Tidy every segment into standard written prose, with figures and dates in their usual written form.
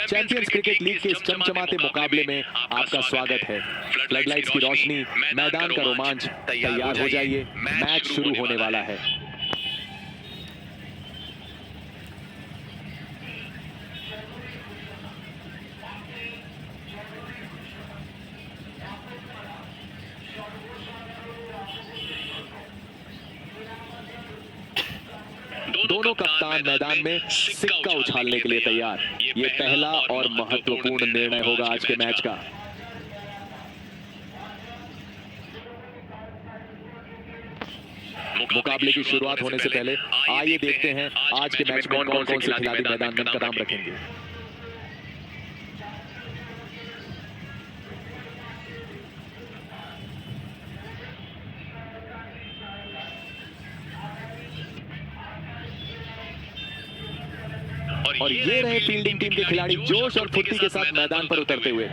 Champions cricket league के इस चमचमाते मुकाबले में आपका स्वागत है। फ्लडलाइट्स की रोशनी, मैदान का रोमांच, तैयार हो जाइए, मैच शुरू होने वाला है। दोनों कप्तान मैदान में सिक्का उछालने के लिए तैयार। ये पहला और महत्वपूर्ण निर्णय होगा आज के मैच का। मुकाबले की शुरुआत होने से पहले आइए देखते हैं आज के मैच में कौन कौन से खिलाड़ी मैदान में कदम रखेंगे। और ये रहे फील्डिंग टीम के खिलाड़ी जोश और फुर्ती के साथ मैदान पर उतरते हुए।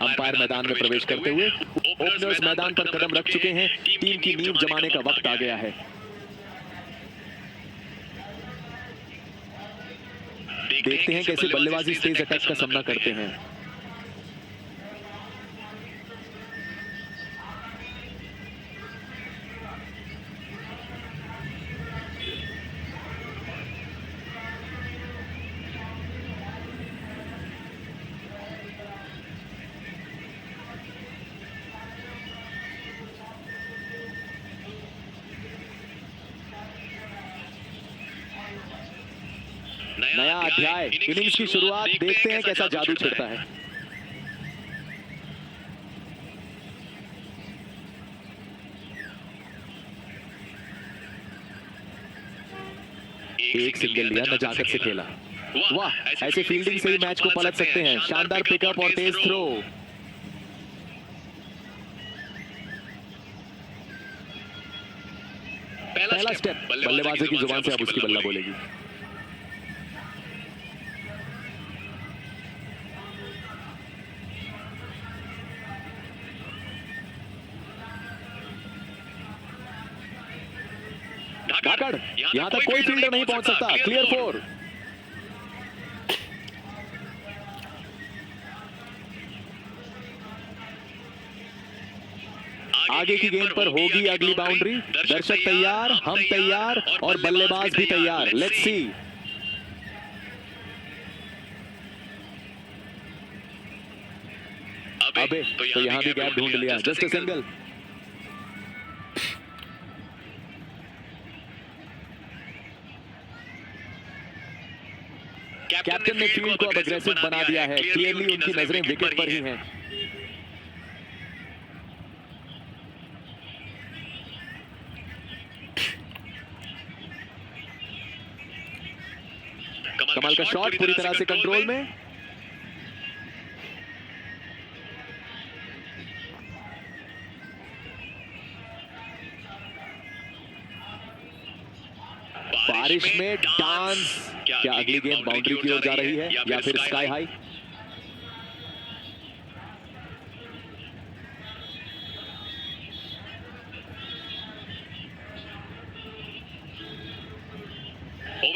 अंपायर मैदान में प्रवेश करते हुए ओपनर्स मैदान पर कदम रख चुके हैं। टीम की नींव जमाने का वक्त आ गया है। देखते हैं कैसे बल्लेबाजी तेज अटैक का सामना करते हैं। नया अध्याय, इनिंग्स की शुरुआत, देखते हैं कैसा जादू छिड़ता है। एक सिंगल लिया, नजाकत से खेला। वाह, ऐसे फील्डिंग से ही मैच को पलट सकते हैं। शानदार पिकअप और तेज थ्रो। पहला स्टेप, बल्लेबाजी की जुबान से अब उसकी बल्ला बोलेगी। धाकड़, यहां तक कोई फील्डर नहीं पहुंच सकता। क्लियर 4। आगे की गेंद पर होगी अगली बाउंड्री। दर्शक तैयार, हम तैयार और बल्लेबाज भी तैयार। Let's see. अबे तो यहां भी गैप ढूंढ लिया। Just a single. कैप्टन ने फील्ड को अब अग्रेसिव बना दिया है। क्लियरली उनकी नजरें विकेट पर ही हैं। कमल का शॉट पूरी तरह से कंट्रोल में। बारिश में डांस। क्या अगली गेंद बाउंड्री की ओर जा रही है या फिर स्काई हाई?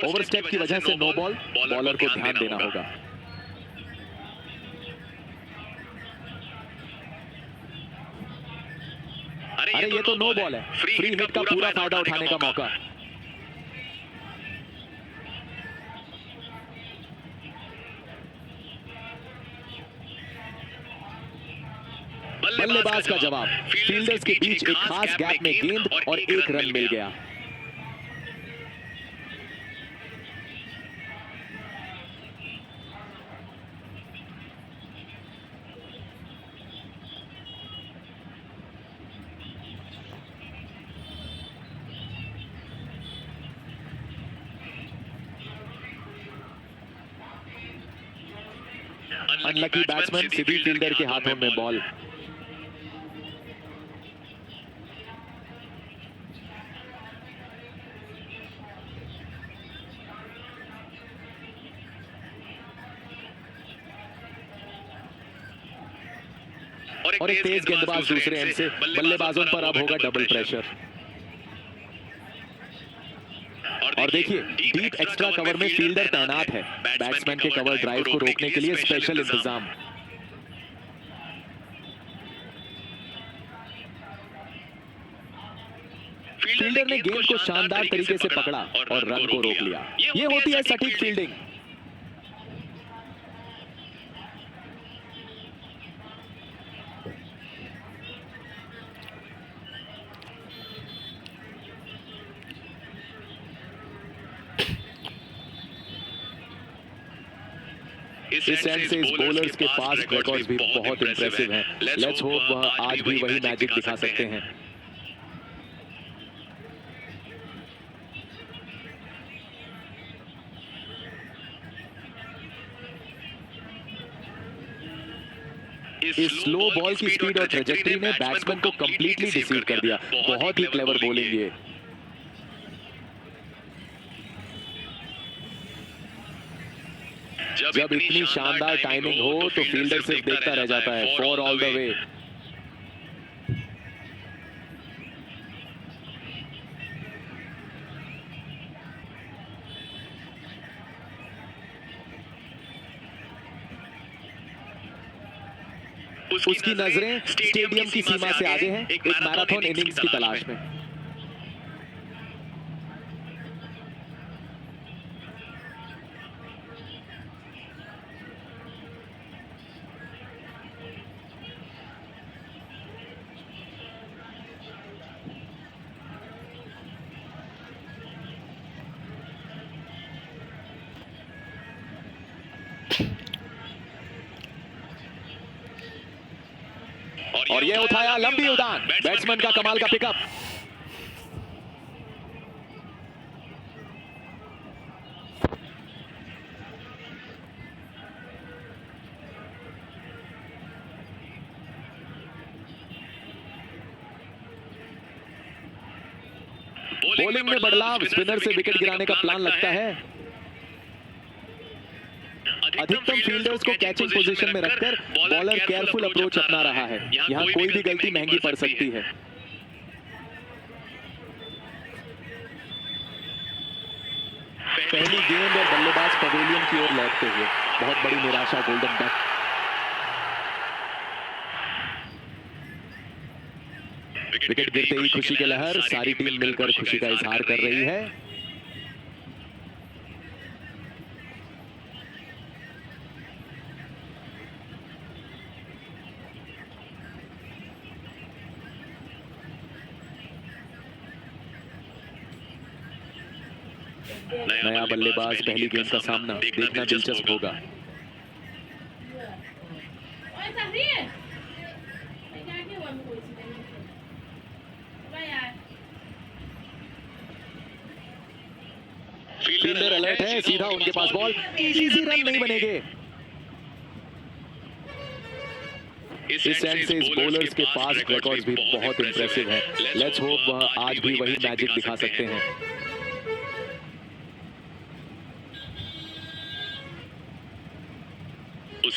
ओवरस्टेप की वजह से नो बॉल। बॉलर को ध्यान देना होगा। अरे ये तो नो बॉल है। फ्री हिट का पूरा फायदा उठाने का मौका। बल्लेबाज का जवाब। फील्डर्स के बीच एक खास गैप में गेंद और एक रन मिल गया। अनलकी बैट्समैन, सीधी फील्डर के हाथों में बॉल। और एक तेज गेंदबाज दूसरे एंड से। बल्लेबाजों पर अब होगा डबल प्रेशर। और देखिए डीप एक्स्ट्रा कवर में फील्डर तैनात है। बैट्समैन के कवर ड्राइव को रोकने के लिए स्पेशल इंतजाम। फील्डर ने गेंद को शानदार तरीके से पकड़ा और रन को रोक लिया। ये होती है सटीक फील्डिंग। इस एंड से इस बॉलर्स के पास रिकॉर्ड्स भी बहुत इंप्रेसिव हैं। लेट्स होप वह आज भी वही मैजिक दिखा सकते हैं। इस स्लो बॉल की स्पीड और ट्रेजेक्टरी ने बैट्समैन को कंप्लीटली डिसीव कर दिया। बहुत ही क्लेवर बॉलिंग ये। जब इतनी शानदार टाइमिंग हो तो फील्डर सिर्फ देखता रह जाता है। 4 ऑल द वे। उसकी नजरें स्टेडियम की सीमा से आगे हैं, एक मैराथन इनिंग्स की तलाश में। और ये उठाया लंबी उड़ान। बैट्समैन का कमाल का पिकअप। बॉलिंग में बदलाव। स्पिनर से विकेट गिराने का प्लान लगता है। अधिकतम फील्डर्स को कैचिंग पोजीशन में रखकर बॉलर केयरफुल अप्रोच अपना रहा है। यहां कोई भी गलती महंगी पड़ सकती है। पहली गेंद और बल्लेबाज पवेलियन की ओर लौटते हुए। बहुत बड़ी निराशा गोल्डन डक। विकेट गिरते ही खुशी की लहर। सारी टीम मिलकर खुशी का इजहार कर रही है। नया बल्लेबाज पहली गेंद का सामना देखना दिलचस्प होगा। फील्डर अलर्ट है। सीधा उनके पास बॉल। इजी रन नहीं बनेंगे। इस एंड से इस बॉलर्स के पास रिकॉर्ड्स भी बहुत इंप्रेसिव हैं। लेट्स होप वह आज भी वही मैजिक दिखा सकते हैं।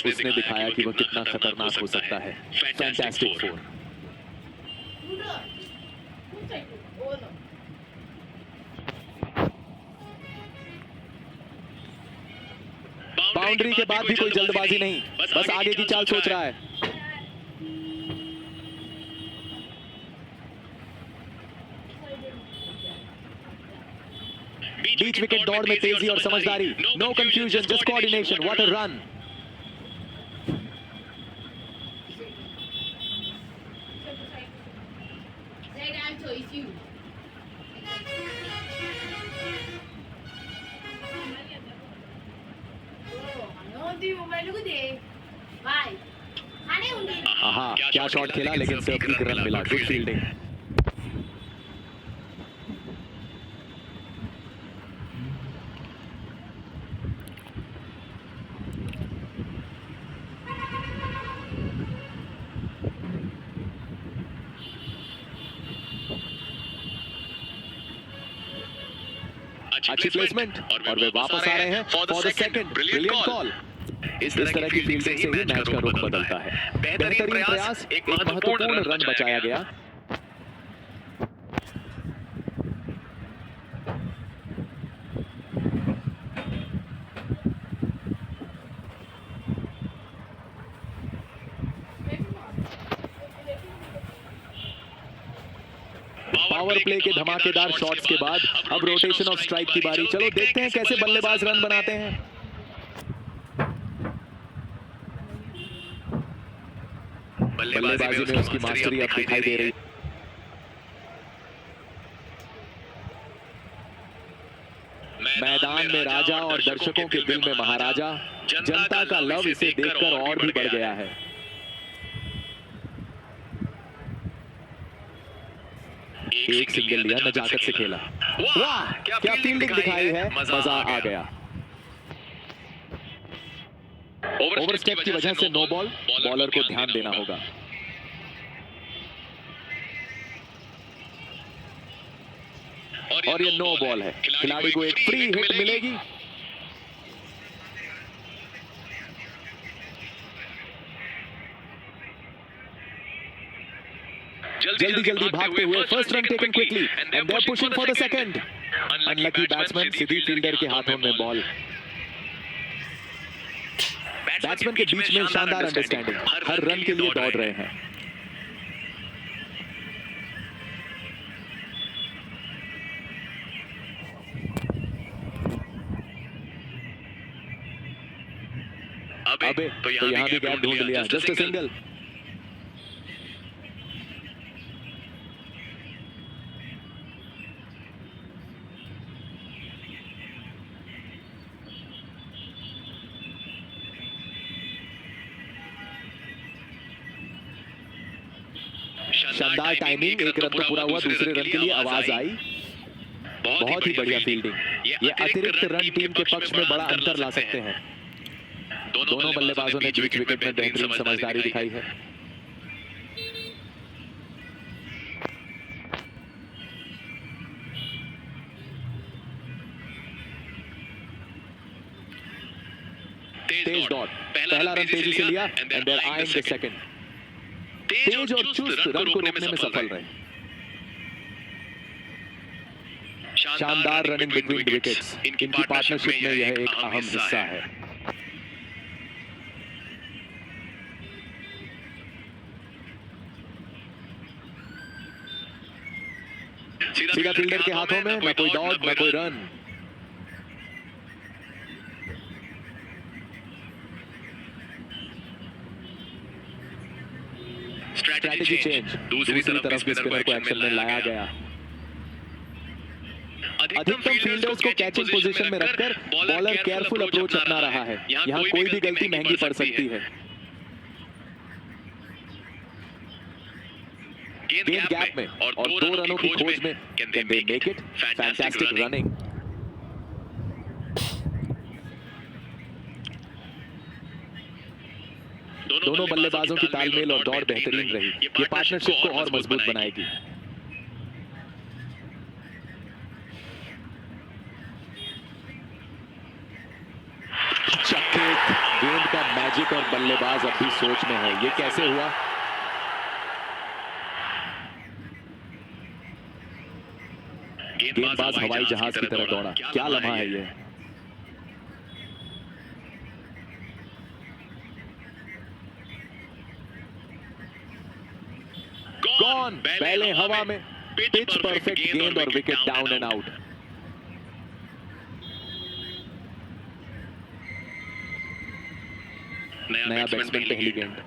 उसने दिखाया कि वह कितना खतरनाक हो सकता है। फैंटास्टिक 4। बाउंड्री के बाद भी कोई जल्दबाजी नहीं, बस आगे की चाल सोच रहा है। बीच विकेट दौड़ में तेजी और समझदारी। No confusion, just coordination. What a run. आहा, क्या शॉट खेला, लेकिन सिर्फ एक रन मिला। Good fielding. अच्छी प्लेसमेंट और वे वापस आ रहे हैं for the second. Brilliant call. इस तरह की फील्डिंग से ही मैच का रुख बदलता है। बेहतरीन प्रयास, एक महत्वपूर्ण रन बचाया गया। पावर प्ले के धमाकेदार शॉट्स के बाद अब रोटेशन ऑफ स्ट्राइक की बारी। चलो देखते हैं कैसे बल्लेबाज रन बनाते हैं। बल्लेबाजी में उसकी मास्टरी अब दिखाई दे रही। मैदान में राजा और दर्शकों के दिल में महाराजा। जनता का लव इसे देखकर और भी बढ़ गया है। एक सिंगल लिया, नजाकत से खेला। वाह क्या फील्डिंग दिखाई है, मजा आ गया। ओवरस्टेप की वजह से नो बॉल, बॉलर को ध्यान देना होगा। और ये नो बॉल है, खिलाड़ी को एक फ्री हिट मिलेगी। जल्दी जल्दी भागते हुए first run taken quickly and they are pushing for the second. Unlucky batsman, सीधी फील्डर के हाथों में बॉल। बैट्समैन के बीच में शानदार अंडरस्टैंडिंग, हर रन के लिए दौड़ रहे हैं। अबे तो यहां भी गैप ढूंढ लिया, जस्ट अ सिंगल। शानदार टाइमिंग, एक रन तो पूरा हुआ, दूसरे रन के लिए आवाज आई। बहुत ही बढ़िया फील्डिंग। ये अतिरिक्त रन टीम के पक्ष में बड़ा अंतर ला सकते हैं। दोनों बल्लेबाजों ने बीच विकेट में बेहतरीन समझदारी दिखाई है। तेज डॉट, पहला रन तेजी से लिया and they are eyeing the second. तेज और चुस्त रन को रोकने में सफल रहे। शानदार रनिंग बिटवीन विकेट्स, इनकी पार्टनरशिप में यह एक अहम हिस्सा है। सीधा फील्डर के हाथों में, न कोई दौड़ न कोई रन। स्ट्रैटेजी चेंज, दूसरी तरफ भी स्पिनर को एक्शन में लाया गया। अधिकतम फील्डर्स को कैचिंग पोजीशन में रखकर बॉलर केयरफुल अप्रोच अपना रहा है। यहां कोई भी गलती महंगी पड़ सकती है। गेंद गैप में और 2 रनों की खोज में, can they make it? Fantastic running. दोनों बल्लेबाजों की तालमेल और दौड़ बेहतरीन रही। ये पार्टनरशिप को और मजबूत बनाएगी। चक्के, गेंद का मैजिक और बल्लेबाज अब भी सोच में है, ये कैसे हुआ? गेंदबाज हवाई जहाज की तरह दौड़ा, क्या लम्हा है ये। गॉन, पहले हवा में, पिच परफेक्ट गेंद और विकेट डाउन एंड आउट। नया बैट्समैन पहली गेंद।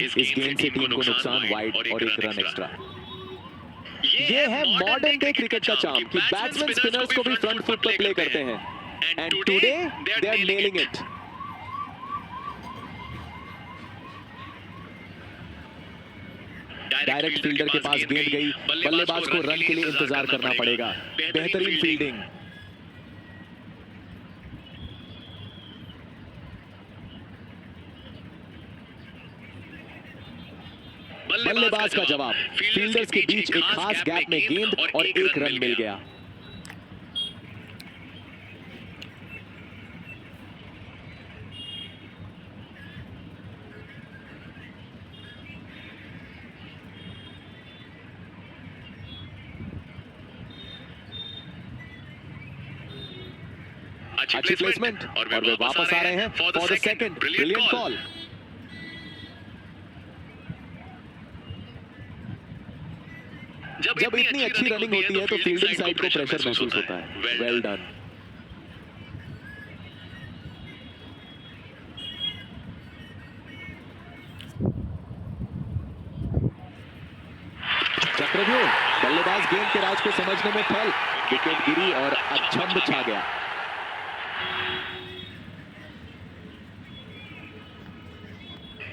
इस गेंद से टीम को नुकसान, वाइड और एक रन एक्स्ट्रा। ये है मॉडर्न डे क्रिकेट का चार्म कि बैट्समैन स्पिनर्स को भी फ्रंट फुट पर प्ले करते हैं। And today they are nailing it. Direct fielder के पास गेंद गई, बल्लेबाज को रन के लिए इंतजार करना पड़ेगा। बेहतरीन फील्डिंग। बल्लेबाज का जवाब, फील्डर्स के बीच एक खास गैप में गेंद और एक रन मिल गया। अच्छी प्लेसमेंट और वे वापस आ रहे हैं for the second brilliant call. जब इतनी अच्छी रनिंग होती है तो फील्डिंग साइड को प्रेशर महसूस होता है। Well done. चक्रव्यूह, बल्लेबाज गेंद के राज को समझने में फेल, विकेट गिरी और अचंभ छा गया।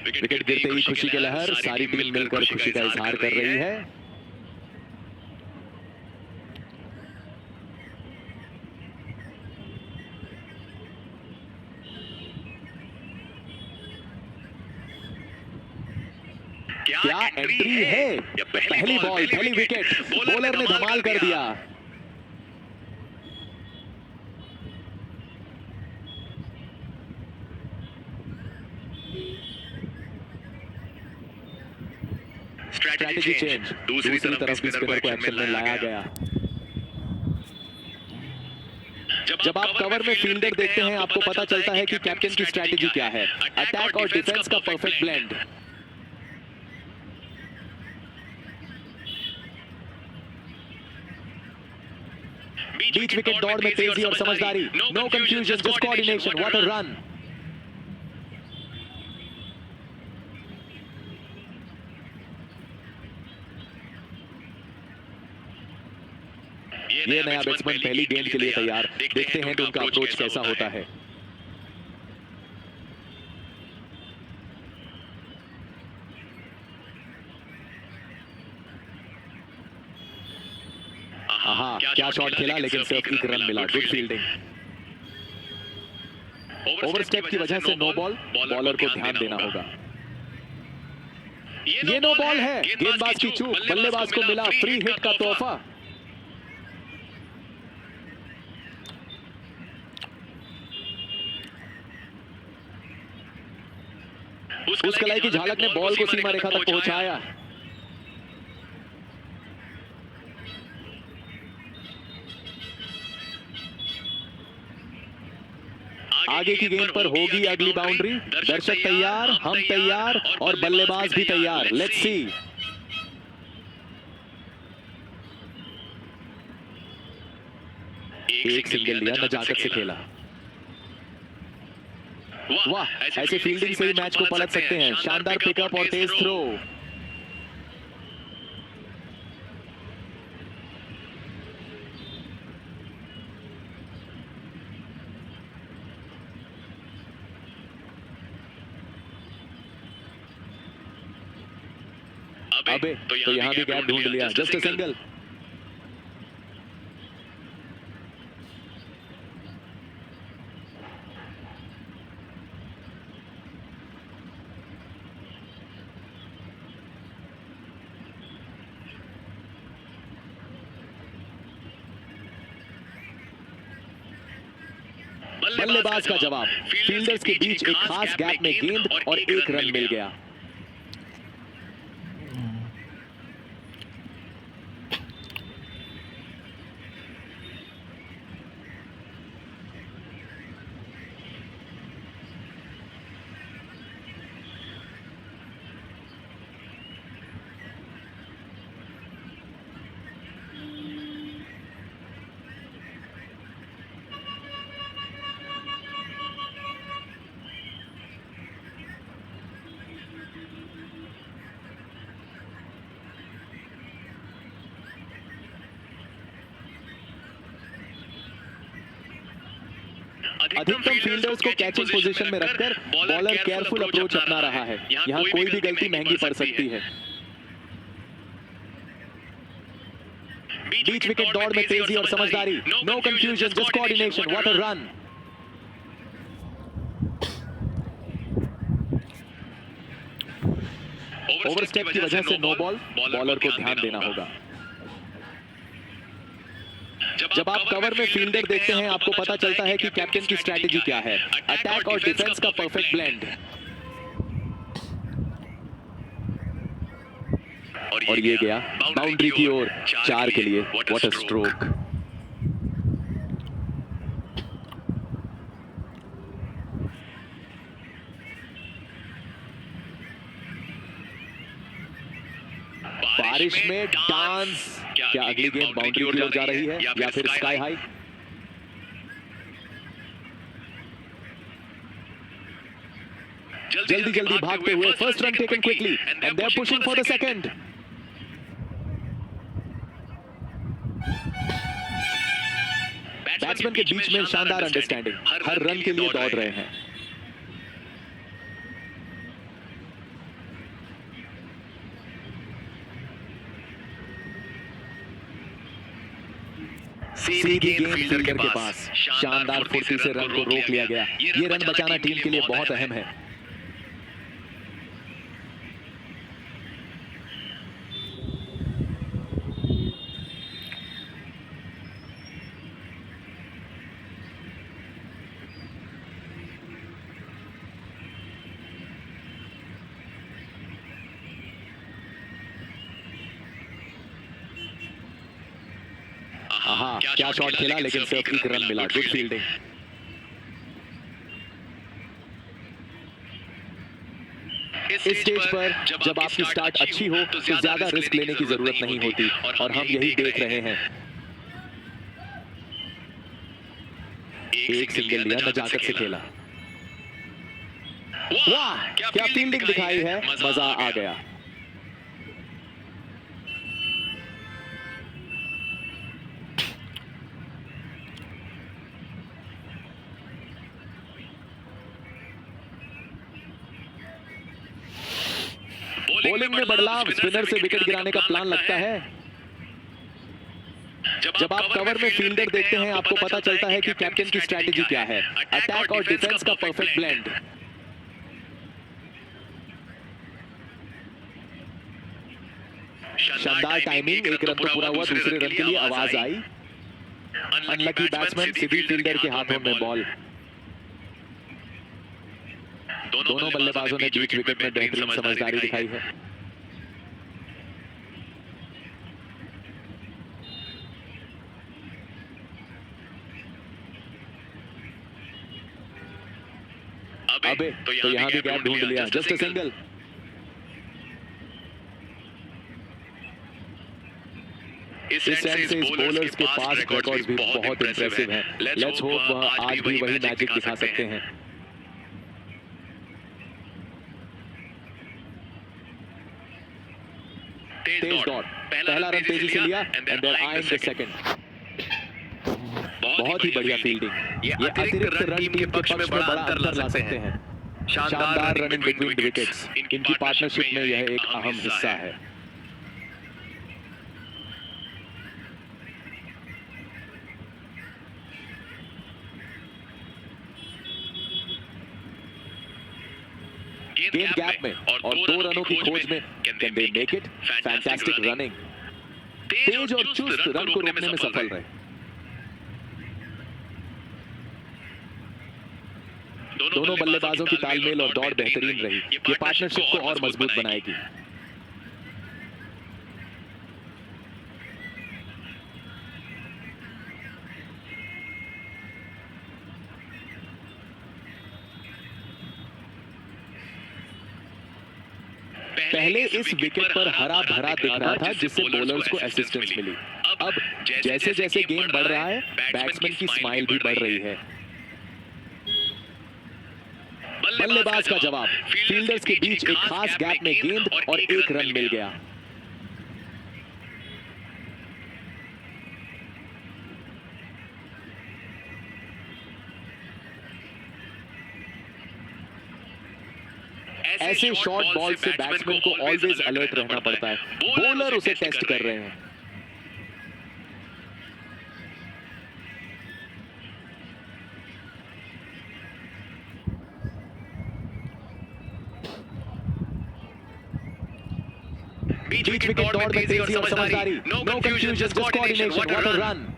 विकेट गिरते ही खुशी की लहर, सारी टीम मिलकर खुशी का इजहार कर रही है। क्या एंट्री है, पहली बॉल पहली विकेट, बॉलर ने धमाल कर दिया। स्ट्रैटेजी चेंज, दूसरी तरफ भी स्पिनर को एक्शन में लाया गया। जब आप कवर में फील्डर देखते हैं आपको पता चलता है कि कैप्टन की स्ट्रैटेजी क्या है। अटैक और डिफेंस का परफेक्ट ब्लेंड। बीच विकेट दौड़ में तेजी और समझदारी, no confusion, just coordination, what a run. ये नया बैट्समैन पहली गेंद के लिए तैयार, देखते हैं कि उनका अप्रोच कैसा होता है। हाँ, क्या शॉट खेला, लेकिन सिर्फ एक रन मिला। Good fielding. ओवरस्टेप की वजह से नो बॉल, बॉलर को ध्यान देना होगा। ये नो बॉल है, गेंदबाज की चूक, बल्लेबाज को मिला फ्री हिट का तोहफा। उस कलाई की झालक ने बॉल को सीमा रेखा तक पहुंचाया। आगे की गेंद पर होगी अगली बाउंड्री। दर्शक तैयार, हम तैयार और बल्लेबाज भी तैयार। Let's see. एक सिंगल लिया, नजाकत से खेला। वाह, ऐसे फील्डिंग से ही मैच को पलट सकते हैं। शानदार पिकअप और तेज थ्रो। अबे तो यहां भी गैप ढूंढ लिया। Just a single. बल्लेबाज का जवाब। फील्डर्स के बीच एक खास गैप में गेंद और एक रन मिल गया। अधिकतम फील्डर्स को कैचिंग पोजीशन में रखकर बॉलर केयरफुल अप्रोच अपना रहा है। यहां कोई भी गलती महंगी पड़ सकती है। बीच विकेट दौड़ में तेजी और समझदारी, no confusion, just coordination, what a run. Overstep की वजह से नो बॉल, बॉलर को ध्यान देना होगा। जब आप कवर में फील्डर देखते हैं आपको पता चलता है कि कैप्टन की स्ट्रैटेजी क्या है। अटैक और डिफेंस का परफेक्ट ब्लेंड। और ये गया बाउंड्री की ओर, 4 के लिए। What a stroke. बारिश में डांस। क्या अगली गेंद बाउंड्री की ओर जा रही है या फिर स्काई हाई? जल्दी जल्दी भागते हुए first run taken quickly and they are pushing for the second. Batsman के बीच में शानदार अंडरस्टैंडिंग, हर रन के लिए दौड़ रहे हैं। सीधी गेंद फील्डर के पास, शानदार फुर्ती से रन को रोक लिया गया। ये रन बचाना टीम के लिए बहुत अहम है। हाँ, क्या शॉट खेला, लेकिन सिर्फ एक रन मिला। Good fielding. इस स्टेज पर जब आपकी स्टार्ट अच्छी हो तो ज्यादा रिस्क लेने की जरूरत नहीं होती और हम यही देख रहे हैं। एक सिंगल लिया, नजाकत से खेला। वाह, क्या फील्डिंग दिखाई है, मजा आ गया। बॉलिंग में बदलाव, स्पिनर से विकेट गिराने का प्लान लगता है। जब आप कवर में फील्डर देखते हैं आपको पता चलता है कि कैप्टन की स्ट्रैटेजी क्या है। अटैक और डिफेंस का परफेक्ट ब्लेंड। शानदार टाइमिंग, एक रन तो पूरा हुआ, दूसरे रन के लिए आवाज आई। अनलकी बैट्समैन, सीधी फील्डर के हाथों में बॉल। दोनों बल्लेबाजों ने बीच विकेट में बेहतरीन समझदारी दिखाई है। अबे तो यहां भी गैप ढूंढ लिया, जस्ट अ सिंगल। इस एंड से इस बॉलर्स के पास रिकॉर्ड्स भी बहुत इंप्रेसिव हैं। लेट्स होप वह आज भी वही मैजिक दिखा सकते हैं। तेज डॉट, पहला रन तेजी से लिया and they're eyeing the second. बहुत ही बढ़िया फील्डिंग। ये अतिरिक्त रन टीम के पक्ष में बड़ा अंतर ला सकते हैं। शानदार रनिंग बिटवीन विकेट्स, इनकी पार्टनरशिप में यह एक अहम हिस्सा है। गेंद गैप में और 2 रनों की खोज में can they make it? Fantastic running. तेज और चुस्त रन को रोकने में सफल रहे। दोनों बल्लेबाजों की तालमेल और दौड़ बेहतरीन रही। ये पार्टनरशिप को और मजबूत बनाएगी। पहले इस विकेट पर हरा भरा दिख रहा था जिससे बॉलर्स को असिस्टेंस मिली। अब जैसे जैसे गेम बढ़ रहा है बैट्समैन की स्माइल भी बढ़ रही है। बल्लेबाज का जवाब, फील्डर्स के बीच एक खास गैप में गेंद और एक रन मिल गया। ऐसे शॉर्ट बॉल से बैट्समैन को ऑलवेज अलर्ट रहना पड़ता है। बॉलर उसे टेस्ट कर रहे हैं। बीच विकेट दौड़ में तेजी और समझदारी। No confusion, just coordination. What a run.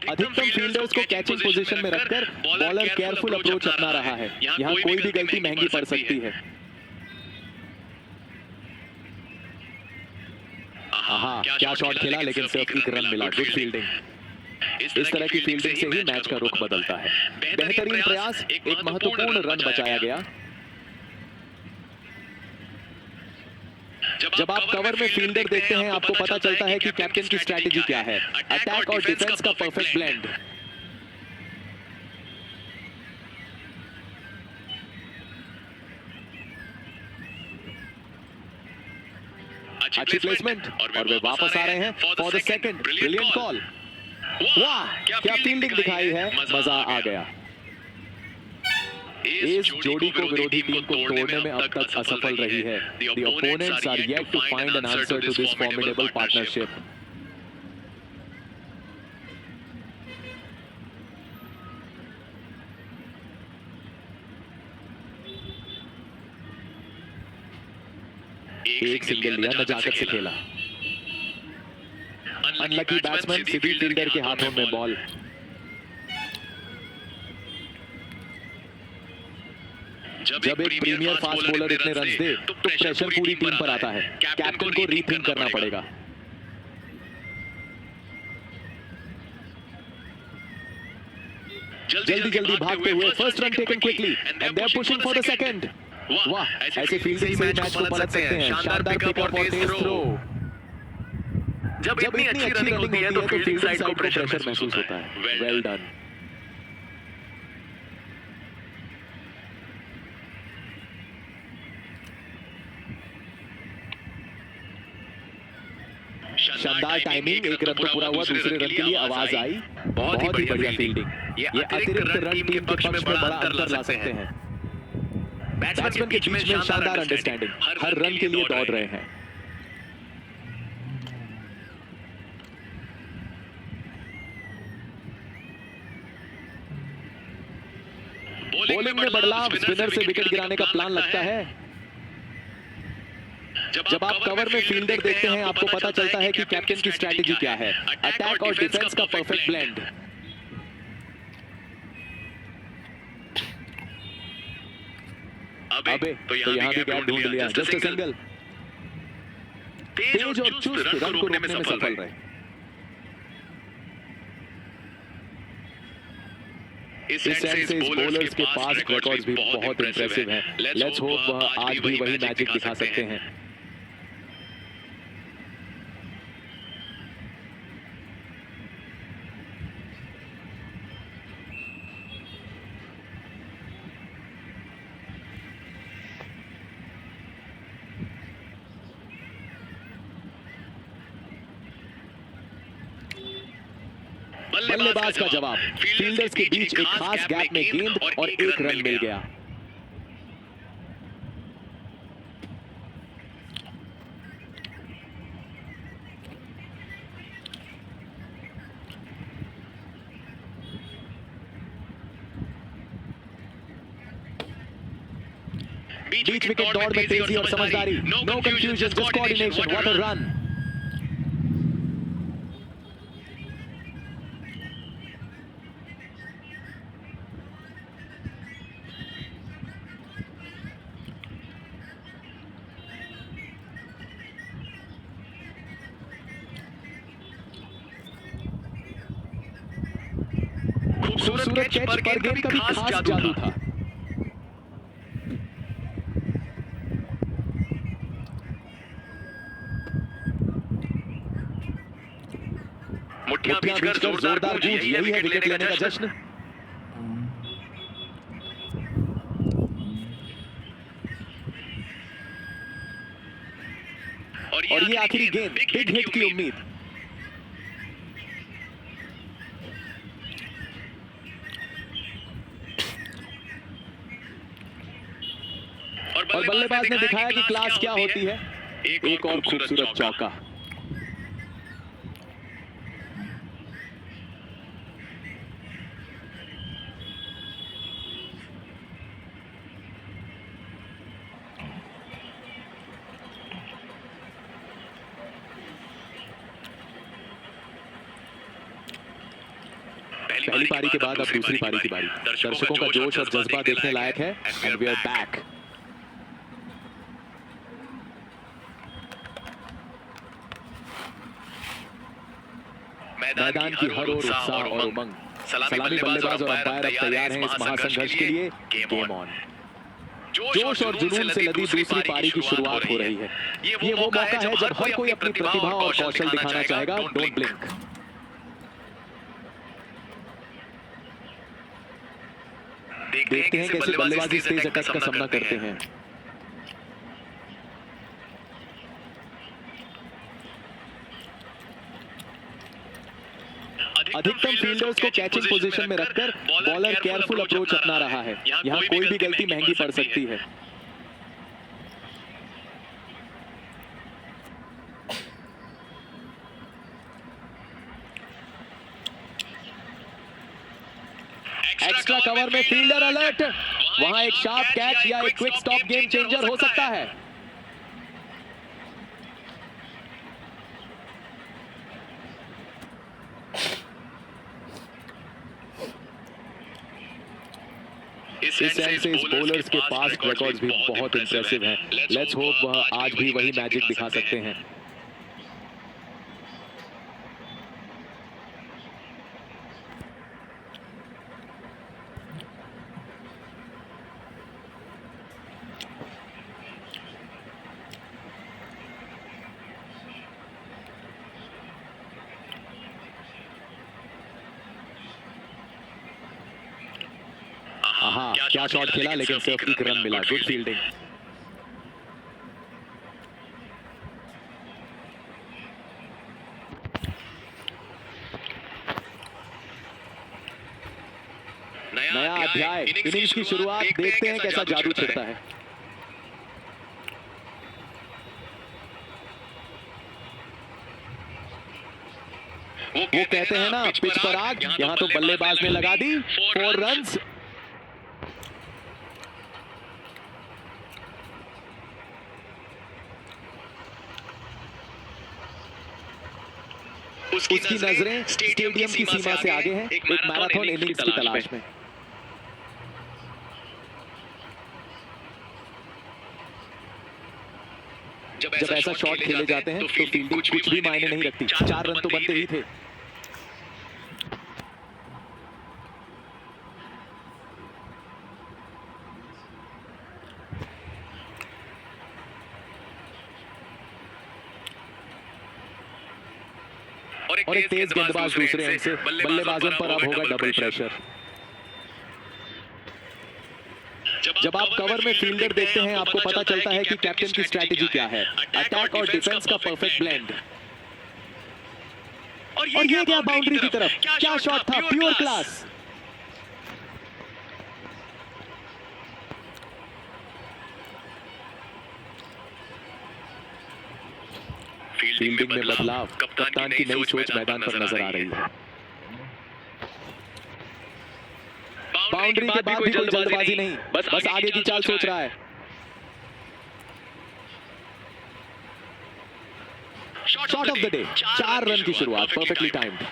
अधिकतम फील्डर्स को कैचिंग पोजीशन में रखकर बॉलर केयरफुल अप्रोच अपना रहा है। यहां कोई भी गलती महंगी पड़ सकती है। हाँ, क्या शॉट खेला, लेकिन सिर्फ एक रन मिला। Good fielding. इस तरह की फील्डिंग से ही मैच का रुख बदलता है। बेहतरीन प्रयास, एक महत्वपूर्ण रन बचाया गया। जब आप कवर में फील्डर देखते हैं, आपको पता चलता है कि कैप्टन की स्ट्रैटेजी क्या है। अटैक और डिफेंस का परफेक्ट ब्लेंड। अच्छी प्लेसमेंट और वे वापस आ रहे हैं for the second. Brilliant call. वाह, क्या फील्डिंग दिखाई है, मजा आ गया। इस जोड़ी को विरोधी टीम को तोड़ने में अब तक असफल रही है। The opponents are yet to find an answer to this formidable partnership. एक सिंगल लिया, नजाकत से खेला। अनलकी बैट्समैन, सीधी फील्डर के हाथों में बॉल। जब एक प्रीमियर फास्ट बॉलर इतने रन दे तो प्रेशर पूरी टीम पर आता है। कैप्टन को रीथिंक करना पड़ेगा। जल्दी जल्दी भागते हुए first run taken quickly and they are pushing for the second. वाह, ऐसे फील्डिंग से मैच को पलट सकते हैं। शानदार पिकअप और तेज थ्रो। जब इतनी अच्छी रनिंग होती है तो फील्डिंग साइड को प्रेशर महसूस होता है। Well done. शानदार टाइमिंग, एक रन तो पूरा हुआ, दूसरे रन के लिए आवाज आई। बहुत ही बढ़िया फील्डिंग। ये अतिरिक्त रन टीम के पक्ष में बड़ा अंतर ला सकते हैं। बैट्समैन के बीच में शानदार अंडरस्टैंडिंग, हर रन के लिए दौड़ रहे हैं। बॉलिंग में बदलाव, स्पिनर से विकेट गिराने का प्लान लगता है। जब आप कवर में फील्डर देखते हैं, आपको पता चलता है कि कैप्टन की स्ट्रैटेजी क्या है। अटैक और डिफेंस का परफेक्ट ब्लेंड। अबे तो यहां भी गैप ढूंढ लिया। Just a single. तेज और चुस्त रन को रोकने में सफल रहे। इस एंड से इस बॉलर्स के पास रिकॉर्ड्स भी बहुत इंप्रेसिव हैं। लेट्स होप वह आज भी वही मैजिक दिखा सकते हैं। बल्लेबाज का जवाब, फील्डर्स के बीच एक खास गैप में गेंद और एक रन मिल गया। बीच विकेट दौड़ में तेजी और समझदारी। No confusion, just coordination. What a run. खूबसूरत कैच पर गेंद का भी खास जादू था। मुट्ठियां भींचकर जोरदार गूंज, यही है विकेट लेने का जश्न। और ये आखिरी गेंद, बिग हिट की उम्मीद। और बल्लेबाज ने दिखाया कि क्लास क्या होती है। एक और खूबसूरत चौका। पहली पारी के बाद अब दूसरी पारी की बारी। दर्शकों का जोश और जज्बा देखने लायक है। And we are back. मैदान की हर ओर उत्साह और उमंग। सलामी बल्लेबाज और अंपायर अब तैयार हैं इस महासंघर्ष के लिए। Game on. जोश और जुनून से लदी दूसरी पारी की शुरुआत हो रही है। ये वो मौका है जब हर कोई अपनी प्रतिभा और कौशल दिखाना चाहेगा। Don't blink. देखते हैं कैसे बल्लेबाजी इस तेज अटैक का सामना करते हैं। अधिकतम फील्डर्स को कैचिंग पोजीशन में रखकर बॉलर केयरफुल अप्रोच अपना रहा है। यहां कोई भी गलती महंगी पड़ सकती है। एक्स्ट्रा कवर में फील्डर अलर्ट। वहां एक शार्प कैच या एक क्विक स्टॉप गेम चेंजर हो सकता है। इस एंड से इस बॉलर्स के पास्ट रिकॉर्ड्स भी बहुत इंप्रेसिव हैं। लेट्स होप वह आज भी वही मैजिक दिखा सकते हैं। क्या शॉट खेला, लेकिन सिर्फ एक रन मिला। Good fielding. नया अध्याय, इनिंग्स की शुरुआत। देखते हैं कैसा जादू छिड़ता है। वो कहते हैं ना, पिच पर आग। यहां तो बल्लेबाज ने लगा दी 4 रन्स। उसकी नजरें स्टेडियम की सीमा से आगे हैं, एक मैराथन इनिंग्स की तलाश में। जब ऐसा शॉट खेले जाते हैं तो फील्डिंग कुछ भी मायने नहीं रखती। 4 रन तो बनते ही थे। और एक तेज गेंदबाज दूसरे एंड से। बल्लेबाजों पर अब होगा डबल प्रेशर। जब आप कवर में फील्डर देखते हैं, आपको पता चलता है कि कैप्टन की स्ट्रैटेजी क्या है। अटैक और डिफेंस का परफेक्ट ब्लेंड। और ये गया बाउंड्री की तरफ। क्या शॉट था, प्योर क्लास। फील्डिंग में बदलाव, कप्तान की नई सोच मैदान पर नजर आ रही है। बाउंड्री के बाद भी कोई जल्दबाजी नहीं, बस आगे की चाल सोच रहा है। Shot of the day. 4 run की शुरुआत, परफेक्टली टाइम्ड।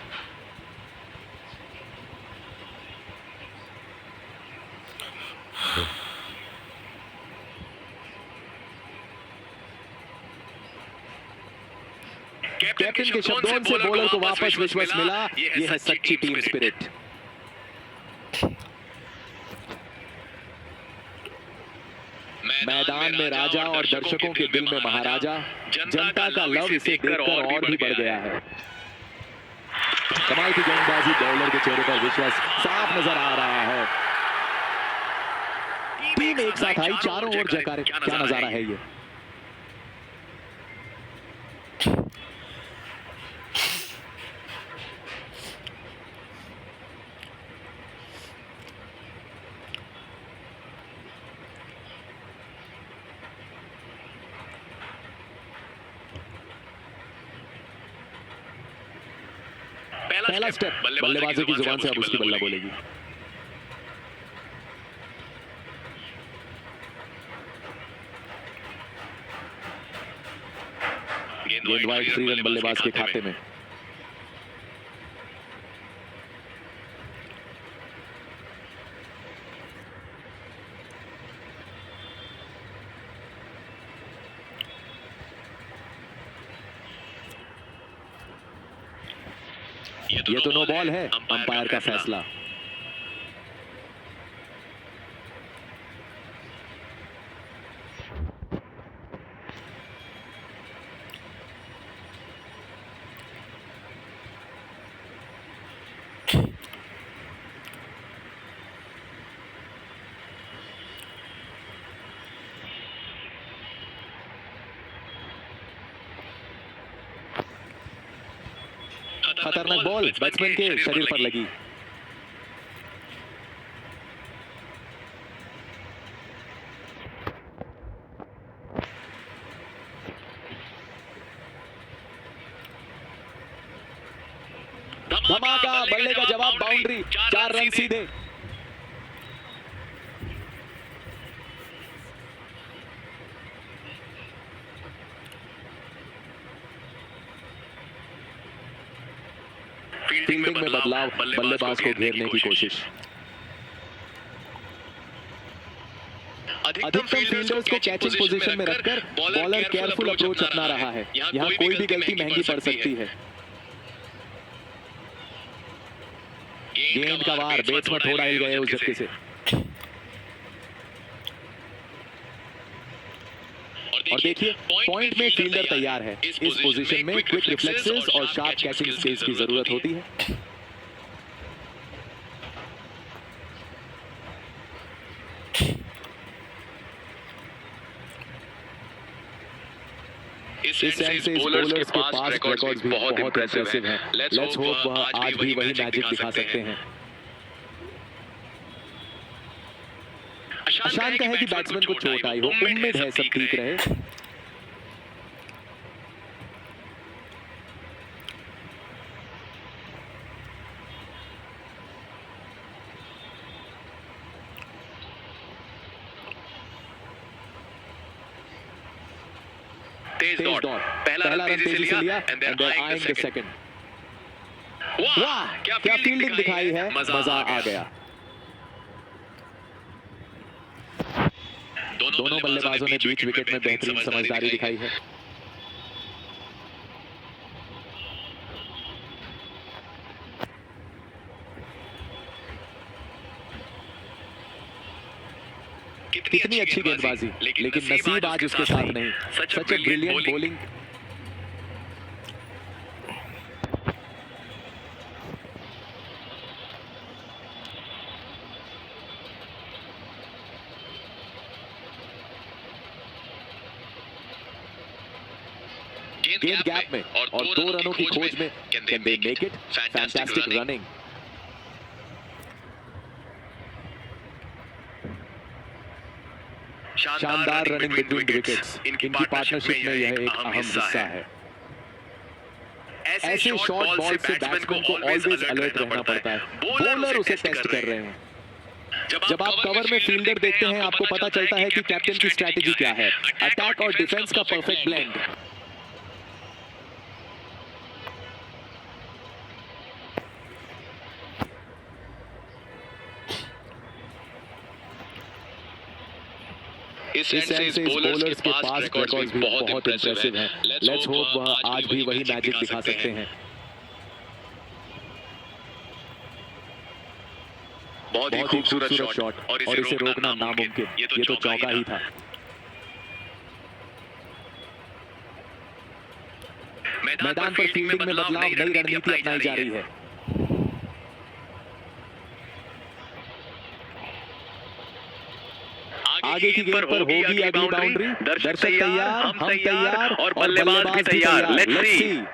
कैप्टन के शब्दों से बॉलर को वापस विश्वास मिला। यह है सच्ची टीम स्पिरिट। मैदान में राजा और दर्शकों के दिल में महाराजा। जनता का लव इसे देखकर और भी बढ़ गया है। कमाल की गेंदबाजी, बॉलर के चेहरे पर विश्वास साफ नजर आ रहा है। टीम एक साथ आई, चारों ओर जयकारे। क्या नजारा है ये। पहला स्टेप, बल्लेबाजों की जुबान से अब उसकी बल्ला बोलेगी। गेंद वाइड, 3 रन बल्लेबाज के खाते में। ये तो नो बॉल है, अंपायर का फैसला। खतरनाक बॉल बैट्समैन के शरीर पर लगी। धमाका, बल्ले का जवाब बाउंड्री, 4 रन सीधे। फील्डिंग में बदलाव, बल्लेबाज को घेरने की कोशिश। अधिकतम फील्डर्स को कैचिंग पोजीशन में रखकर बॉलर केयरफुल अप्रोच अपना रहा है। यहां कोई भी गलती महंगी पड़ सकती है। गेंद का वार, बैट्समैन थोड़ा हिल गए उस झटके से। और देखिए, पॉइंट में फील्डर तैयार है। इस पोजीशन में क्विक रिफ्लेक्सेस और शार्प कैचिंग स्किल्स की जरूरत होती है। इस एंड से बॉलर्स के पास रिकॉर्ड्स भी बहुत इंप्रेसिव हैं। लेट्स होप वह आज भी वही मैजिक दिखा सकते हैं। अशांत है कि बैट्समैन को चोट आई हो, उम्मीद है सब ठीक रहे। तेज दौड़, पहला रन तेजी से लिया and then eyeing the second. वाह, क्या फील्डिंग दिखाई है, मजा आ गया। दोनों बल्लेबाजों ने बीच विकेट में बेहतरीन समझदारी दिखाई है। कितनी अच्छी गेंदबाजी, लेकिन नसीब आज उसके साथ नहीं। सच ए ब्रिलियंट बॉलिंग। गेंद गैप में और 2 रनों की खोज में can they make it? Fantastic running. शानदार रनिंग बिटवीन विकेट्स। इनकी पार्टनरशिप में यह एक अहम हिस्सा है। ऐसे शॉर्ट बॉल से बैट्समैन को ऑलवेज अलर्ट रहना पड़ता है। बॉलर उसे टेस्ट कर रहे हैं। जब आप कवर में फील्डर देखते हैं, आपको पता चलता है कि कैप्टन की स्ट्रैटेजी क्या है। अटैक और डिफेंस का परफेक्ट ब्लेंड। इस एंड से बॉलर्स के पास रिकॉर्ड्स भी बहुत इंप्रेसिव हैं। लेट्स होप वह आज भी वही मैजिक दिखा सकते हैं। बहुत ही खूबसूरत शॉट और इसे रोकना नामुमकिन। ये तो चौका ही था। मैदान पर फील्डिंग में बदलाव, नई रणनीति अपनाई जा रही है। आगे की गेंद पर होगी अगली बाउंड्री। दर्शक तैयार, हम तैयार और बल्लेबाज भी तैयार। Let's see.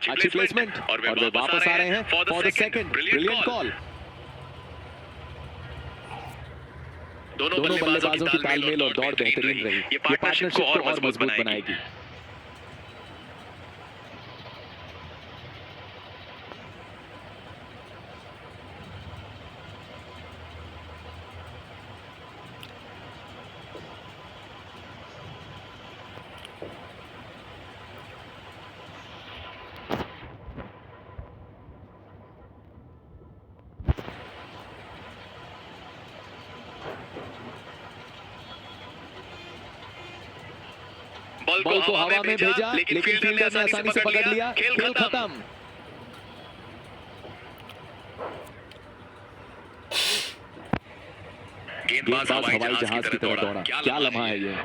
अच्छी प्लेसमेंट और वे वापस आ रहे हैं for the second. Brilliant call. दोनों बल्लेबाजों की तालमेल और दौड़ बेहतरीन रही। ये पार्टनरशिप को और मजबूत बनाएगी। बॉल को हवा में भेजा, लेकिन फील्डर ने आसानी से पकड़ लिया। खेल खत्म। गेंदबाज हवाई जहाज की तरह दौड़ा। क्या लम्हा है ये।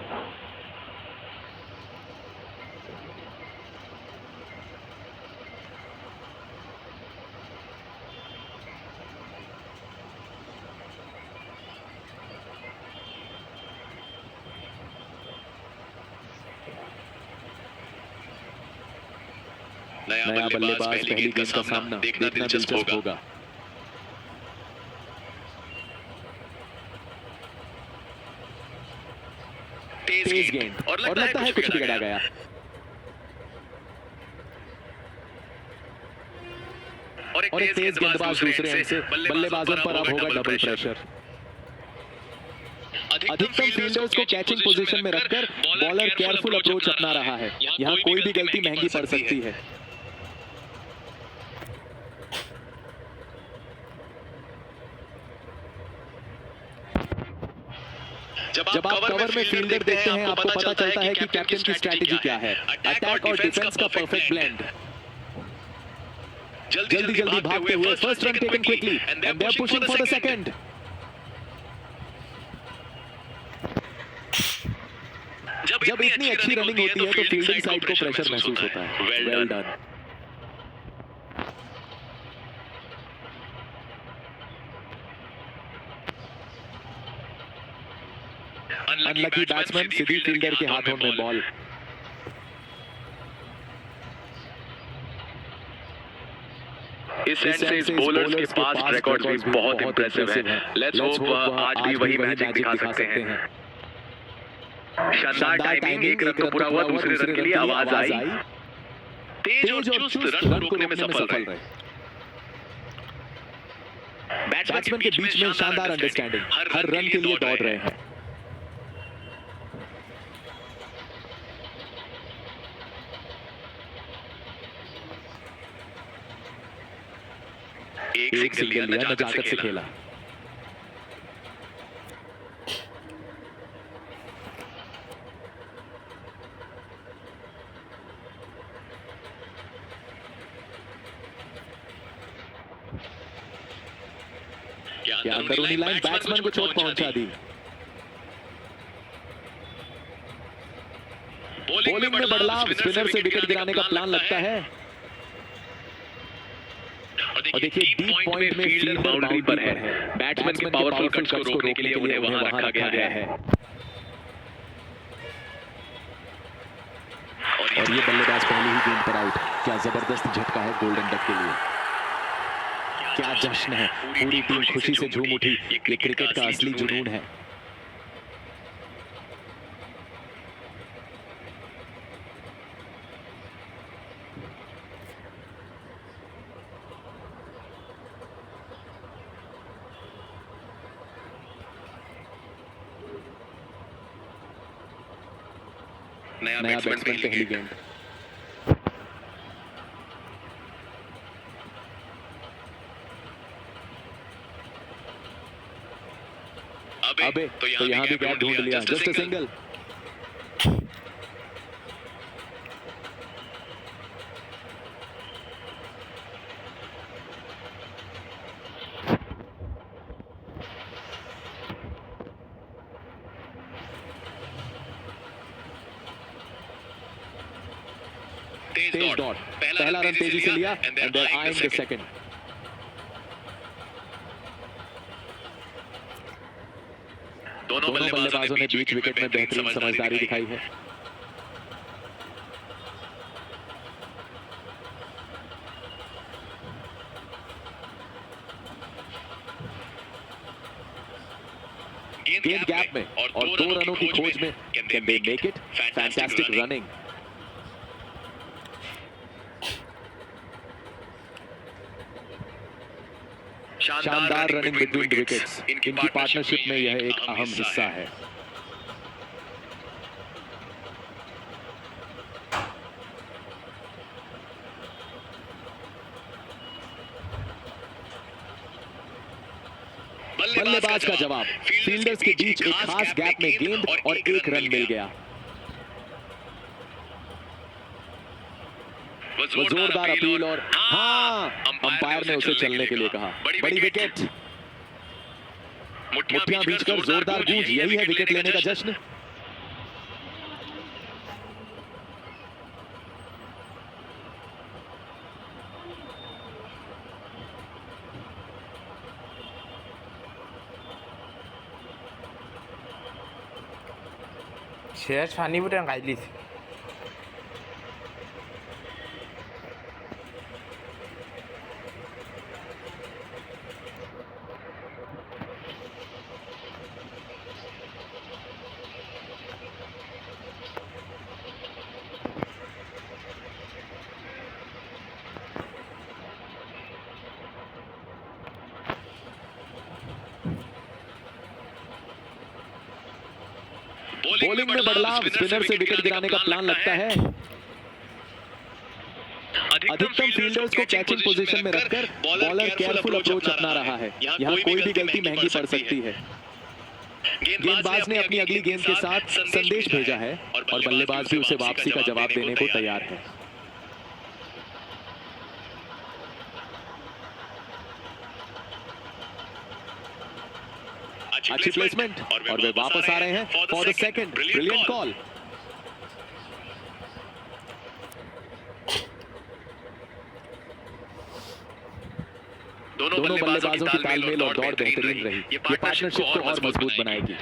नया बल्लेबाज पहली गेंद का सामना देखना दिलचस्प होगा। तेज गेंद और लगता है कुछ बिगड़ा गया। और एक तेज गेंदबाज दूसरे एंड से बल्लेबाजों पर अब होगा डबल प्रेशर। अधिकतम फील्डर्स को कैचिंग पोजीशन में रखकर बॉलर केयरफुल अप्रोच अपना रहा है। यहां कोई भी गलती महंगी पड़ सकती है। जब आप कवर में फील्डर देखते हैं, आपको पता चलता है कि कैप्टन की स्ट्रैटेजी क्या है। अटैक और डिफेंस का परफेक्ट ब्लेंड। जल्दी भागते हुए first run taken quickly and they are pushing for the second. जब इतनी अच्छी रनिंग होती है तो फील्डिंग साइड को प्रेशर महसूस होता है। Well done. अनलकी बैट्समैन सीधी फील्डर के हाथों में बॉल। इस एंड से इस बॉलर्स के पास रिकॉर्ड्स भी बहुत इंप्रेसिव हैं। लेट्स होप आज भी वही मैजिक दिखा सकते हैं। शानदार टाइमिंग, एक रन तो पूरा हुआ, दूसरे रन के लिए आवाज आई। तेज और चुस्त रन रोकने में सफल रहे। बैट्समैन के बीच में शानदार अंडरस्टैंडिंग। हर रन के लिए दौड़ रहे हैं। एक सिंगल लिया, नजाकत से खेला। क्या अंदरूनी लाइन बैट्समैन को चोट पहुंचा दी। बॉलिंग में बदलाव, स्पिनर से विकेट गिराने का प्लान लगता है। और देखिए डीप पॉइंट में फील्डर बाउंड्री पर है। बैट्समैन के पावरफुल कट्स को रोकने के लिए उन्हें वहां रखा गया है। और ये बल्लेबाज पहली ही गेंद पर आउट। क्या जबरदस्त झटका है गोल्डन डक के लिए। क्या जश्न है, पूरी टीम खुशी से झूम उठी। ये क्रिकेट का असली जुनून है। नया बैट्समैन पहली गेंद। अबे तो यहां भी गैप ढूंढ लिया। Just a single. तेज डॉट। पहला रन तेजी से लिया and they are eyeing the second. दोनों बल्लेबाजों ने बीच विकेट में बेहतरीन समझदारी दिखाई है। गेंद गैप में और 2 रनों की खोज में can they make it. Fantastic running. शानदार रनिंग बिटवीन द विकेट्स। इनकी पार्टनरशिप में यह एक अहम हिस्सा है। बल्लेबाज का जवाब। फील्डर्स के बीच एक खास गैप में गेंद और 1 रन मिल गया। वो जोरदार अपील और हाँ, अंपायर ने उसे चलने के लिए कहा। बड़ी विकेट, मुट्ठियां भींचकर जोरदार गूंज, यही है विकेट लेने का जश्न। 제일 잔이부랑 갈리. बॉलिंग में बदलाव, स्पिनर से विकेट गिराने का प्लान लगता है। अधिकतम फील्डर्स को कैचिंग पोजीशन में रखकर बॉलर केयरफुल अप्रोच अपना रहा है। यहां कोई भी गलती महंगी पड़ सकती है। गेंदबाज ने अपनी अगली गेंद के साथ संदेश भेजा है और बल्लेबाज भी उसे वापसी का जवाब देने को तैयार है। अच्छी प्लेसमेंट और वे वापस आ रहे हैं for the second. Brilliant call. दोनों बल्लेबाजों की तालमेल और दौड़ बेहतरीन रही। ये पार्टनरशिप को और मजबूत बनाएगी।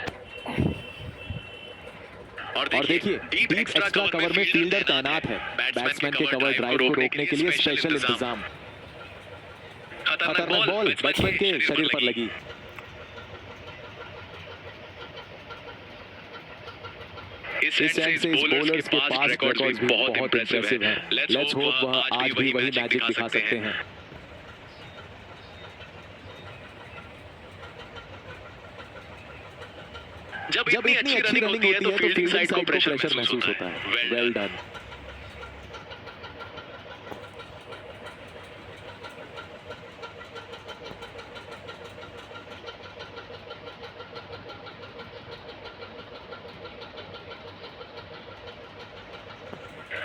और देखिए, डीप एक्स्ट्रा कवर में फील्डर तैनात है। बैट्समैन के कवर ड्राइव को रोकने के लिए स्पेशल इंतजाम। खतरनाक बॉल बैट्समैन के शरीर पर लगी। इस एंड से इस बॉलर्स के पास रिकॉर्ड्स भी बहुत इंप्रेसिव हैं। लेट्स होप वह आज भी वही मैजिक दिखा सकते हैं। जब इतनी अच्छी रनिंग होती है तो फील्डिंग साइड को प्रेशर महसूस होता है। Well done.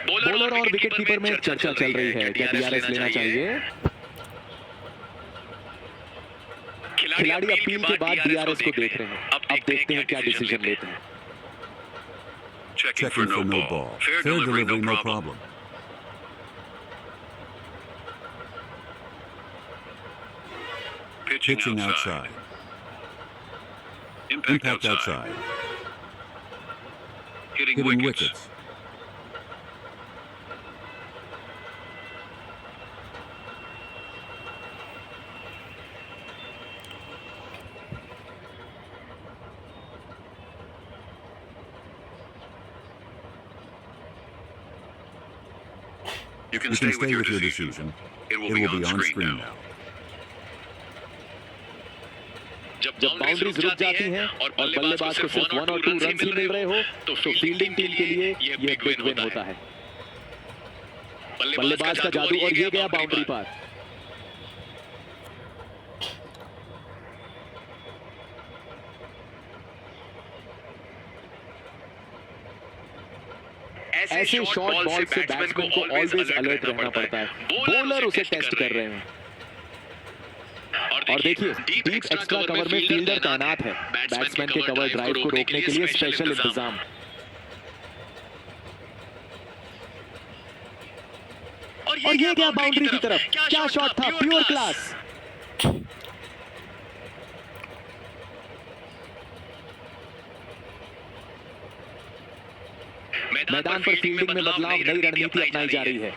बॉलर और विकेटकीपर में चर्चा चल रही है, क्या डीआरएस लेना चाहिए? खिलाड़ी अपील के बाद डीआरएस को देख रहे हैं। अब देखते हैं क्या डिसीजन लेते हैं। Checking for no ball. Fair delivery, no problem. Pitching outside. Impact outside. Hitting wickets. You can stay with your decision. It will be on screen now. जब बाउंड्रीज रुक जाती हैं और बल्लेबाज को सिर्फ 1 और 2 रन ही मिल रहे हो तो फील्डिंग टीम के लिए यह बिग विन होता है। बल्लेबाज का जादू और ये गया बाउंड्री पार। ऐसे शॉर्ट बॉल से बैट्समैन को ऑलवेज अलर्ट रहना पड़ता है। बॉलर उसे टेस्ट कर रहे हैं। और देखिए, डीप एक्स्ट्रा कवर में फील्डर तैनात है। बैट्समैन के कवर ड्राइव को रोकने के लिए स्पेशल इंतजाम। और ये गया बाउंड्री की तरफ। क्या शॉट था, प्योर क्लास। मैदान पर फील्डिंग में बदलाव, नई रणनीति अपनाई जा रही है।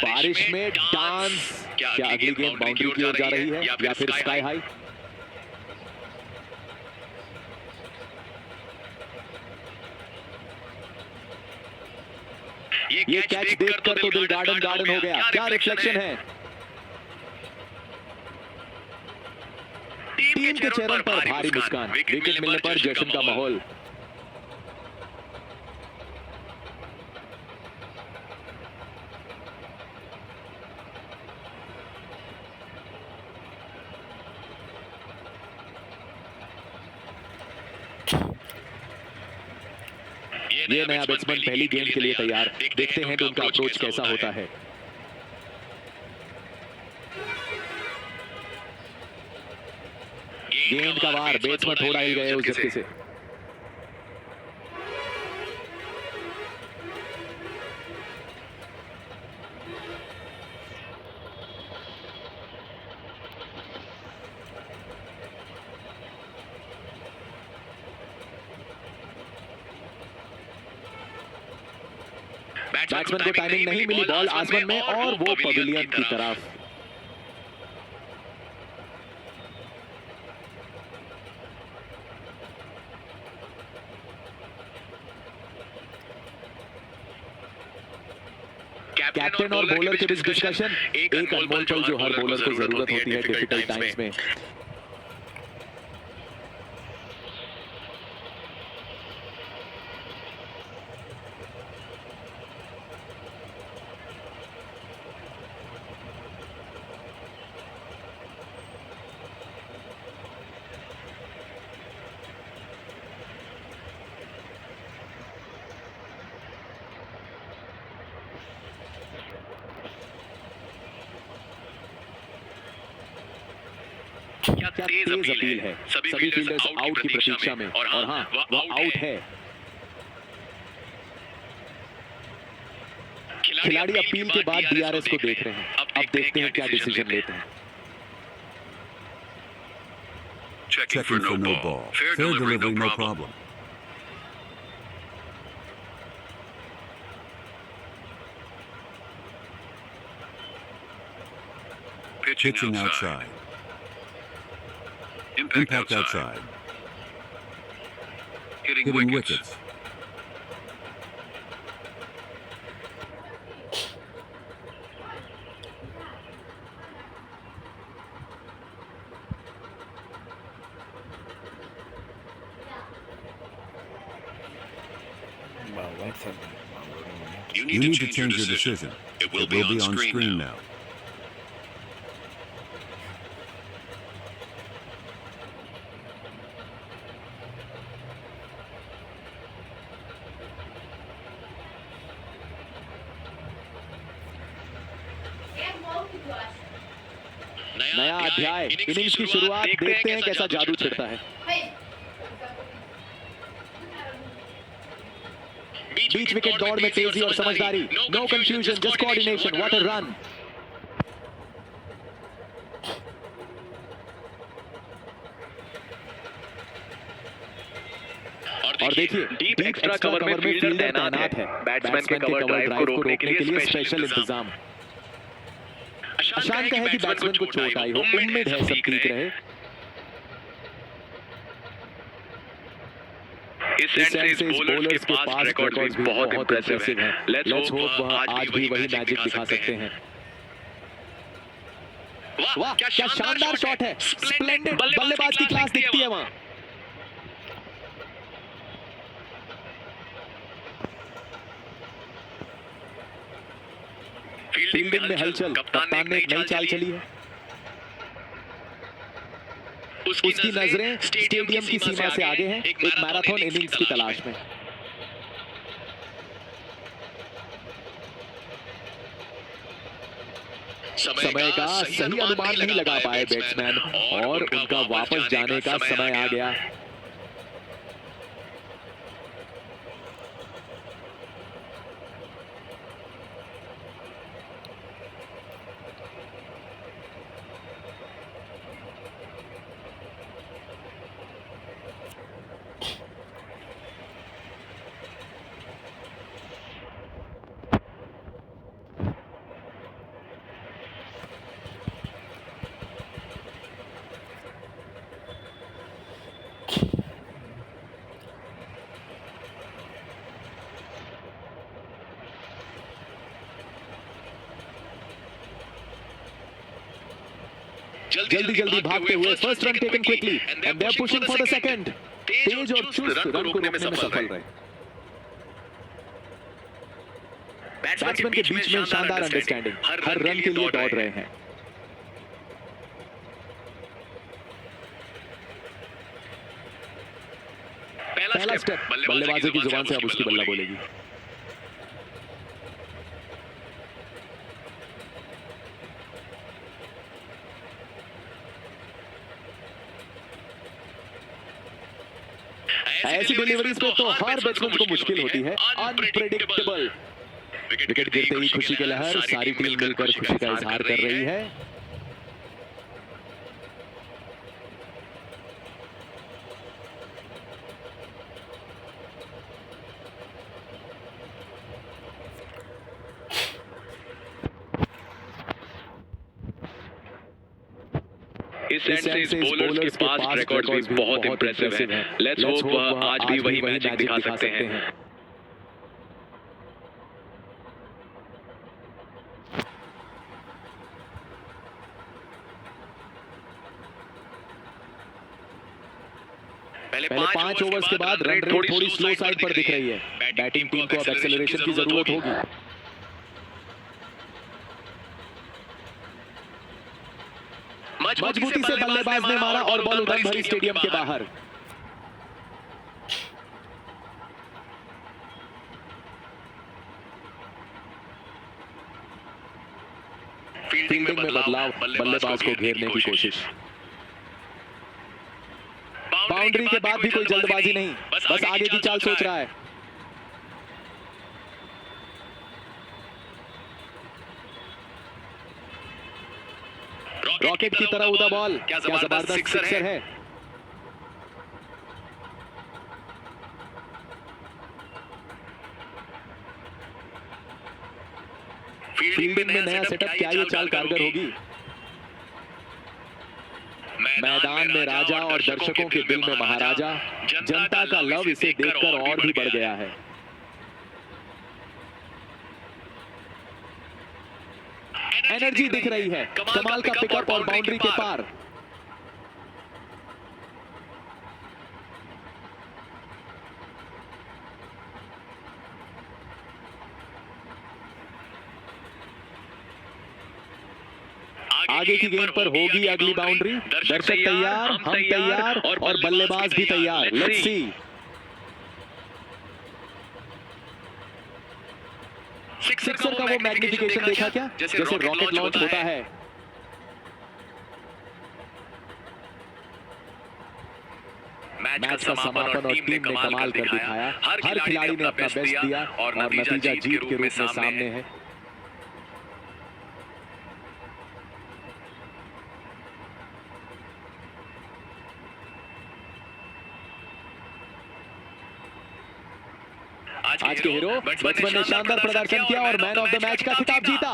बारिश में डांस। क्या अगली गेंद बाउंड्री की ओर जा रही है या फिर स्काई हाई? ये कैच देखकर तो दिल गार्डन गार्डन हो गया। क्या रिफ्लेक्शन है। टीम के चेहरों पर भारी मुस्कान। विकेट मिलने पर जश्न का माहौल। ये नया बैट्समैन पहली गेंद के लिए तैयार। देखते हैं कि उनका अप्रोच कैसा होता है। गेंद का वार, बैट्समैन थोड़ा हिल गए उस झटके से। बैट्समैन को टाइमिंग नहीं मिली, बॉल आसमान में और वो पवेलियन की तरफ। कैप्टन और बॉलर के बीच डिस्कशन, एक अनमोल पल जो हर बॉलर को जरूरत होती है डिफिकल्ट टाइम्स में। क्या तेज अपील है। सभी फील्डर्स आउट की प्रतीक्षा में, और हाँ, वो आउट है। खिलाड़ी अपील के बाद डीआरएस को देख रहे हैं। अब देखते हैं क्या डिसीजन लेते हैं। Checking for no ball. Fair delivery, no problem. Pitching outside. Impact outside. Hitting wickets. You need to change your decision. It will be on screen now. नया अध्याय, इनिंग्स की शुरुआत। देखते हैं कैसा जादू छिड़ता है। बीच विकेट दौड़ में तेजी और समझदारी। No confusion, just coordination. What a run. और देखिए, डीप एक्स्ट्रा कवर में फील्डर तैनात है। बैट्समैन के कवर ड्राइव को रोकने के लिए स्पेशल इंतजाम। अशांत है कि बैट्समैन को चोट आई हो। उम्मीद है सब ठीक रहे। इस एंड से बॉलर्स के पास रिकॉर्ड भी बहुत इंप्रेसिव है। लेट्स होप वह आज भी वही मैजिक दिखा सकते हैं। वाह, क्या शानदार शॉट है। स्प्लेंडेड, बल्लेबाज की क्लास दिखती है वहां। फील्डिंग में हलचल, कप्तान ने एक नई चाल चली है। उसकी नजरें स्टेडियम की सीमा से आगे हैं, एक मैराथन इनिंग्स की तलाश में। समय का सही अनुमान नहीं लगा पाए बैट्समैन, और उनका वापस जाने का समय आ गया। जल्दी जल्दी भागते हुए first run taken quickly and they are pushing for the second. तेज और चुस्त रन को रोकने में सफल रहे। बैट्समैन के बीच में शानदार अंडरस्टैंडिंग, हर रन के लिए दौड़ रहे हैं। पहला स्टेप बल्लेबाजों की जुबान से अब उसकी बल्ला बोलेगी। ऐसी डिलीवरीज पे तो हर बैट्समैन को मुश्किल होती है। अनप्रेडिक्टेबल। विकेट गिरते ही खुशी की लहर, सारी टीम मिलकर खुशी का इजहार कर रही है। इस एंड से इस बॉलर्स के पास रिकॉर्ड्स भी बहुत इंप्रेसिव हैं। लेट्स होप वह आज भी वही मैजिक दिखा सकते हैं। पहले 5 ओवर्स के बाद रन रेट थोड़ी स्लो साइड पर दिख रही है। बैटिंग टीम को अब एक्सेलरेशन की जरूरत होगी। मजबूती से बल्लेबाज ने मारा और बॉल उधर भरी स्टेडियम के बाहर। फील्डिंग में बदलाव, बल्लेबाज को घेरने की कोशिश। बाउंड्री के बाद भी कोई जल्दबाजी नहीं, बस आगे की चाल सोच रहा है। रॉकेट की तरह उड़ा बॉल, क्या जबरदस्त सिक्सर है। फील्डिंग में नया सेटअप, क्या ये चाल कारगर होगी? मैदान में राजा और दर्शकों के दिल में महाराजा। जनता का लव इसे देखकर और भी बढ़ गया है। एनर्जी दिख रही है, कमाल का पिकअप और बाउंड्री के पार। आगे की गेंद पर होगी अगली बाउंड्री। दर्शक तैयार, हम तैयार और बल्लेबाज भी तैयार। Let's see. सिक्सर का वो मैग्निफिकेशन देखा क्या, जैसे रॉकेट लॉन्च होता है। मैच का समापन और टीम ने कमाल कर दिखाया। हर खिलाड़ी ने अपना बेस्ट दिया और नतीजा जीत के रूप में सामने है। आज के हीरो बैट्समैन ने शानदार प्रदर्शन किया और मैन ऑफ द मैच का खिताब जीता।